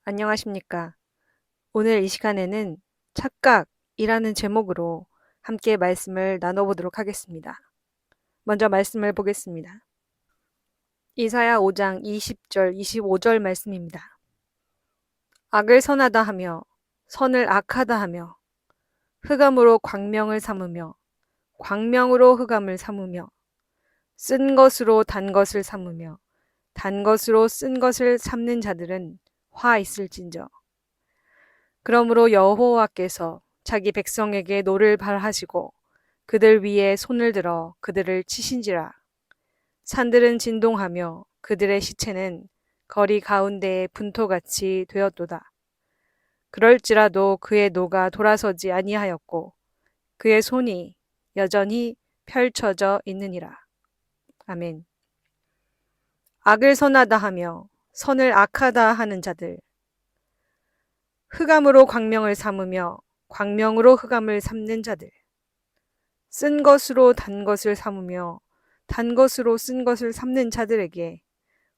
안녕하십니까. 오늘 이 시간에는 착각이라는 제목으로 함께 말씀을 나눠보도록 하겠습니다. 먼저 말씀을 보겠습니다. 이사야 5장 20절, 25절 말씀입니다. 악을 선하다 하며 선을 악하다 하며 흑암으로 광명을 삼으며 광명으로 흑암을 삼으며 쓴 것으로 단 것을 삼으며 단 것으로 쓴 것을 삼는 자들은 화 있을진저. 그러므로 여호와께서 자기 백성에게 노를 발하시고 그들 위에 손을 들어 그들을 치신지라. 산들은 진동하며 그들의 시체는 거리 가운데에 분토같이 되었도다. 그럴지라도 그의 노가 돌아서지 아니하였고 그의 손이 여전히 펼쳐져 있느니라. 아멘. 악을 선하다 하며 선을 악하다 하는 자들, 흑암으로 광명을 삼으며 광명으로 흑암을 삼는 자들, 쓴 것으로 단 것을 삼으며 단 것으로 쓴 것을 삼는 자들에게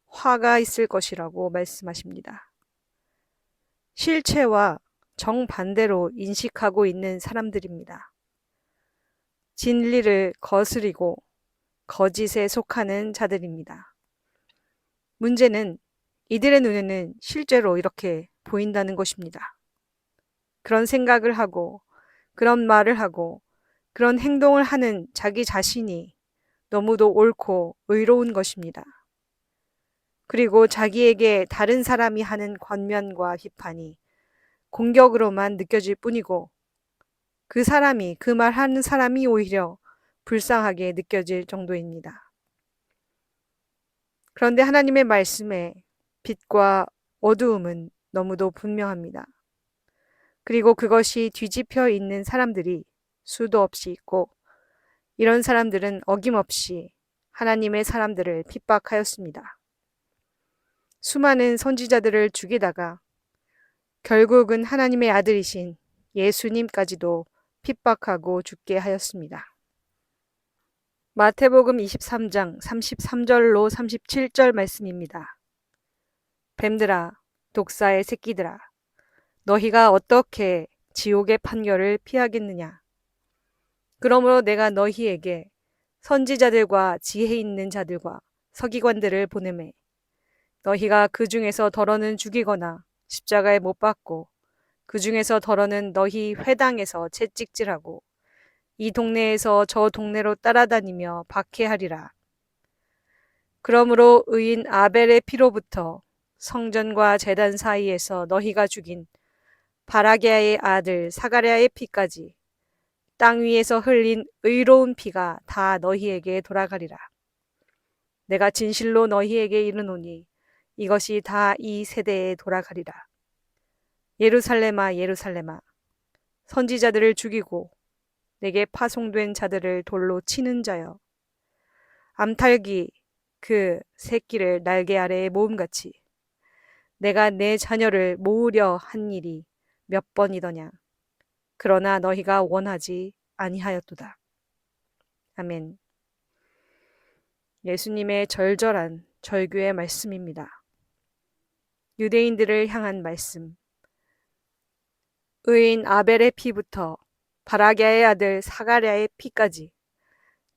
화가 있을 것이라고 말씀하십니다. 실체와 정반대로 인식하고 있는 사람들입니다. 진리를 거스리고 거짓에 속하는 자들입니다. 문제는 이들의 눈에는 실제로 이렇게 보인다는 것입니다. 그런 생각을 하고 그런 말을 하고 그런 행동을 하는 자기 자신이 너무도 옳고 의로운 것입니다. 그리고 자기에게 다른 사람이 하는 권면과 비판이 공격으로만 느껴질 뿐이고 그 사람이 그 말하는 사람이 오히려 불쌍하게 느껴질 정도입니다. 그런데 하나님의 말씀에 빛과 어두움은 너무도 분명합니다. 그리고 그것이 뒤집혀 있는 사람들이 수도 없이 있고 이런 사람들은 어김없이 하나님의 사람들을 핍박하였습니다. 수많은 선지자들을 죽이다가 결국은 하나님의 아들이신 예수님까지도 핍박하고 죽게 하였습니다. 마태복음 23장 33절로 37절 말씀입니다. 뱀들아, 독사의 새끼들아, 너희가 어떻게 지옥의 판결을 피하겠느냐? 그러므로 내가 너희에게 선지자들과 지혜 있는 자들과 서기관들을 보내매 너희가 그 중에서 더러는 죽이거나 십자가에 못 박고 그 중에서 더러는 너희 회당에서 채찍질하고 이 동네에서 저 동네로 따라다니며 박해하리라. 그러므로 의인 아벨의 피로부터 성전과 제단 사이에서 너희가 죽인 바라게아의 아들 사가랴의 피까지 땅 위에서 흘린 의로운 피가 다 너희에게 돌아가리라. 내가 진실로 너희에게 이르노니 이것이 다 이 세대에 돌아가리라. 예루살렘아 예루살렘아 선지자들을 죽이고 내게 파송된 자들을 돌로 치는 자여 암탉이 그 새끼를 날개 아래에 모음같이 내가 내 자녀를 모으려 한 일이 몇 번이더냐. 그러나 너희가 원하지 아니하였도다. 아멘. 예수님의 절절한 절규의 말씀입니다. 유대인들을 향한 말씀. 의인 아벨의 피부터 바라게아의 아들 사가랴의 피까지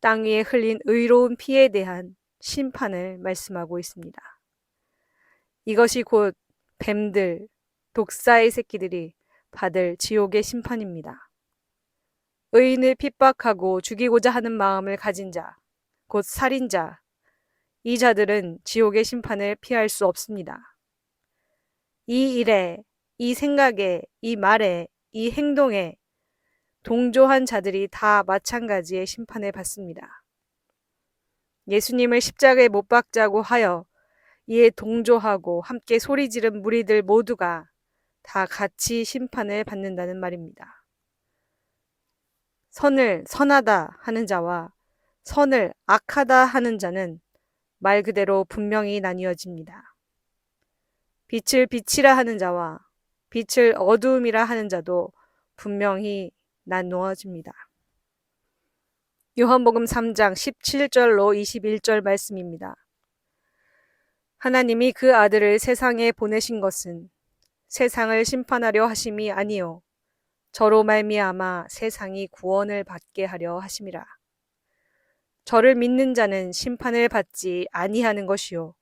땅 위에 흘린 의로운 피에 대한 심판을 말씀하고 있습니다. 이것이 곧 뱀들, 독사의 새끼들이 받을 지옥의 심판입니다. 의인을 핍박하고 죽이고자 하는 마음을 가진 자, 곧 살인자, 이 자들은 지옥의 심판을 피할 수 없습니다. 이 일에, 이 생각에, 이 말에, 이 행동에 동조한 자들이 다 마찬가지의 심판을 받습니다. 예수님을 십자가에 못 박자고 하여 이에 동조하고 함께 소리 지른 무리들 모두가 다 같이 심판을 받는다는 말입니다. 선을 선하다 하는 자와 선을 악하다 하는 자는 말 그대로 분명히 나뉘어집니다. 빛을 빛이라 하는 자와 빛을 어두움이라 하는 자도 분명히 나누어집니다. 요한복음 3장 17절로 21절 말씀입니다. 하나님이 그 아들을 세상에 보내신 것은 세상을 심판하려 하심이 아니요 저로 말미암아 세상이 구원을 받게 하려 하심이라. 저를 믿는 자는 심판을 받지 아니하는 것이요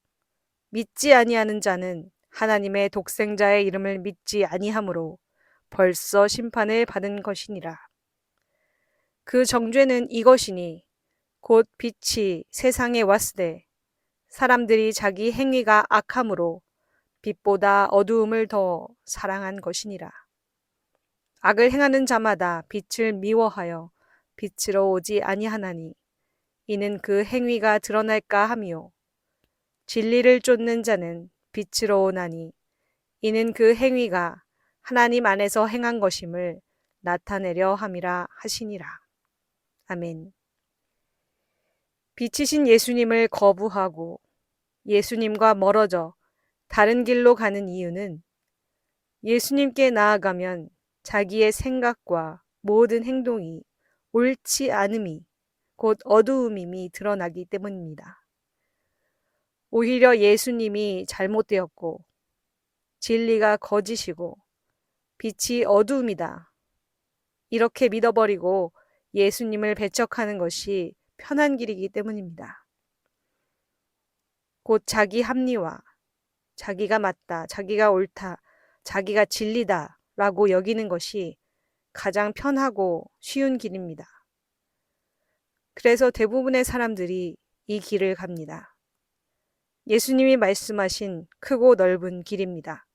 믿지 아니하는 자는 하나님의 독생자의 이름을 믿지 아니하므로 벌써 심판을 받은 것이니라. 그 정죄는 이것이니 곧 빛이 세상에 왔으되 사람들이 자기 행위가 악함으로 빛보다 어두움을 더 사랑한 것이니라. 악을 행하는 자마다 빛을 미워하여 빛으로 오지 아니하나니 이는 그 행위가 드러날까 함이요 진리를 쫓는 자는 빛으로 오나니 이는 그 행위가 하나님 안에서 행한 것임을 나타내려 함이라 하시니라. 아멘. 빛이신 예수님을 거부하고 예수님과 멀어져 다른 길로 가는 이유는 예수님께 나아가면 자기의 생각과 모든 행동이 옳지 않음이 곧 어두움임이 드러나기 때문입니다. 오히려 예수님이 잘못되었고 진리가 거짓이고 빛이 어두움이다. 이렇게 믿어버리고 예수님을 배척하는 것이 편한 길이기 때문입니다. 곧 자기 합리화, 자기가 맞다, 자기가 옳다, 자기가 진리다 라고 여기는 것이 가장 편하고 쉬운 길입니다. 그래서 대부분의 사람들이 이 길을 갑니다. 예수님이 말씀하신 크고 넓은 길입니다.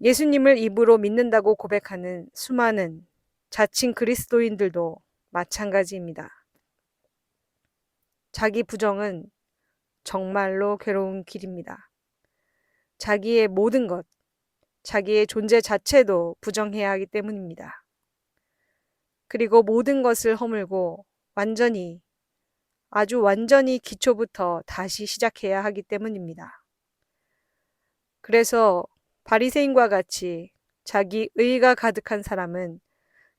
예수님을 입으로 믿는다고 고백하는 수많은 자칭 그리스도인들도 마찬가지입니다. 자기 부정은 정말로 괴로운 길입니다. 자기의 모든 것, 자기의 존재 자체도 부정해야 하기 때문입니다. 그리고 모든 것을 허물고 아주 완전히 기초부터 다시 시작해야 하기 때문입니다. 그래서 바리새인과 같이 자기 의가 가득한 사람은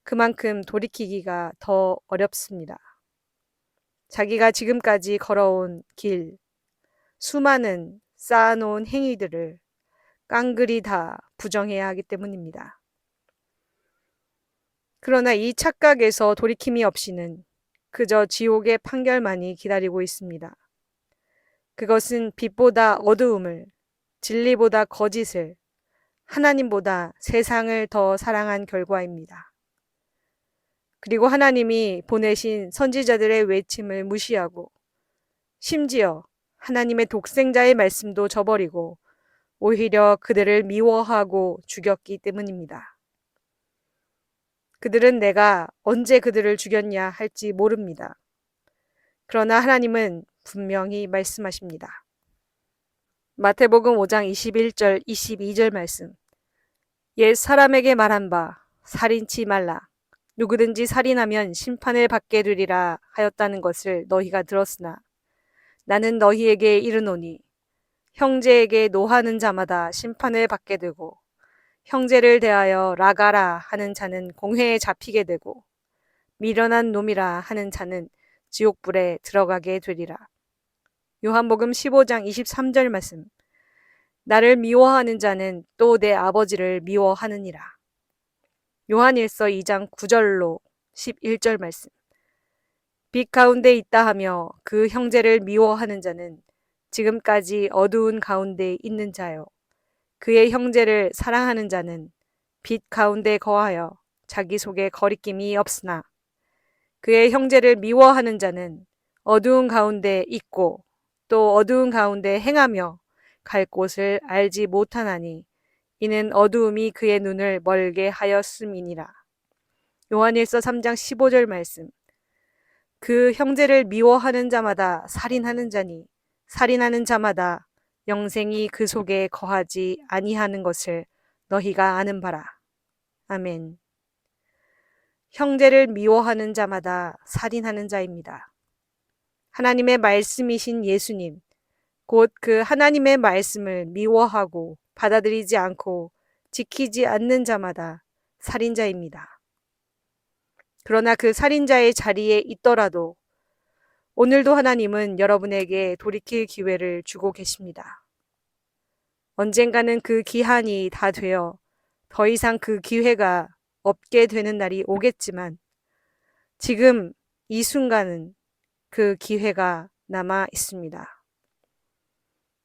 그만큼 돌이키기가 더 어렵습니다. 자기가 지금까지 걸어온 길, 수많은 쌓아놓은 행위들을 깡그리 다 부정해야 하기 때문입니다. 그러나 이 착각에서 돌이킴이 없이는 그저 지옥의 판결만이 기다리고 있습니다. 그것은 빛보다 어두움을, 진리보다 거짓을, 하나님보다 세상을 더 사랑한 결과입니다. 그리고 하나님이 보내신 선지자들의 외침을 무시하고 심지어 하나님의 독생자의 말씀도 저버리고 오히려 그들을 미워하고 죽였기 때문입니다. 그들은 내가 언제 그들을 죽였냐 할지 모릅니다. 그러나 하나님은 분명히 말씀하십니다. 마태복음 5장 21절 22절 말씀. 옛 사람에게 말한 바 살인치 말라. 누구든지 살인하면 심판을 받게 되리라 하였다는 것을 너희가 들었으나 나는 너희에게 이르노니 형제에게 노하는 자마다 심판을 받게 되고 형제를 대하여 라가라 하는 자는 공회에 잡히게 되고 미련한 놈이라 하는 자는 지옥불에 들어가게 되리라. 요한복음 15장 23절 말씀. 나를 미워하는 자는 또 내 아버지를 미워하느니라. 요한일서 2장 9절로 11절 말씀. 빛 가운데 있다 하며 그 형제를 미워하는 자는 지금까지 어두운 가운데 있는 자요. 그의 형제를 사랑하는 자는 빛 가운데 거하여 자기 속에 거리낌이 없으나 그의 형제를 미워하는 자는 어두운 가운데 있고 또 어두운 가운데 행하며 갈 곳을 알지 못하나니 이는 어두움이 그의 눈을 멀게 하였음이니라. 요한일서 3장 15절 말씀. 그 형제를 미워하는 자마다 살인하는 자니 살인하는 자마다 영생이 그 속에 거하지 아니하는 것을 너희가 아는 바라. 아멘. 형제를 미워하는 자마다 살인하는 자입니다. 하나님의 말씀이신 예수님, 곧 그 하나님의 말씀을 미워하고 받아들이지 않고 지키지 않는 자마다 살인자입니다. 그러나 그 살인자의 자리에 있더라도 오늘도 하나님은 여러분에게 돌이킬 기회를 주고 계십니다. 언젠가는 그 기한이 다 되어 더 이상 그 기회가 없게 되는 날이 오겠지만 지금 이 순간은 그 기회가 남아 있습니다.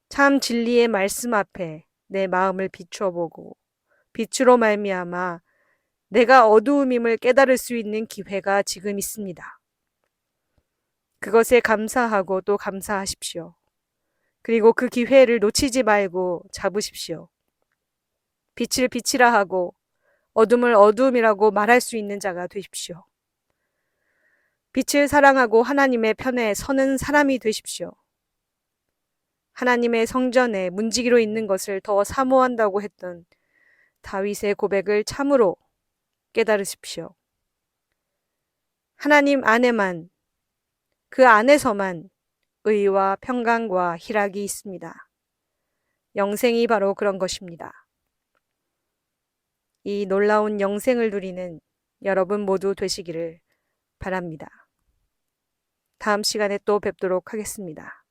참 진리의 말씀 앞에 내 마음을 비춰보고 빛으로 말미암아 내가 어두움임을 깨달을 수 있는 기회가 지금 있습니다. 그것에 감사하고 또 감사하십시오. 그리고 그 기회를 놓치지 말고 잡으십시오. 빛을 빛이라 하고 어둠을 어둠이라고 말할 수 있는 자가 되십시오. 빛을 사랑하고 하나님의 편에 서는 사람이 되십시오. 하나님의 성전에 문지기로 있는 것을 더 사모한다고 했던 다윗의 고백을 참으로 깨달으십시오. 하나님 안에만, 그 안에서만 의와 평강과 희락이 있습니다. 영생이 바로 그런 것입니다. 이 놀라운 영생을 누리는 여러분 모두 되시기를 바랍니다. 다음 시간에 또 뵙도록 하겠습니다.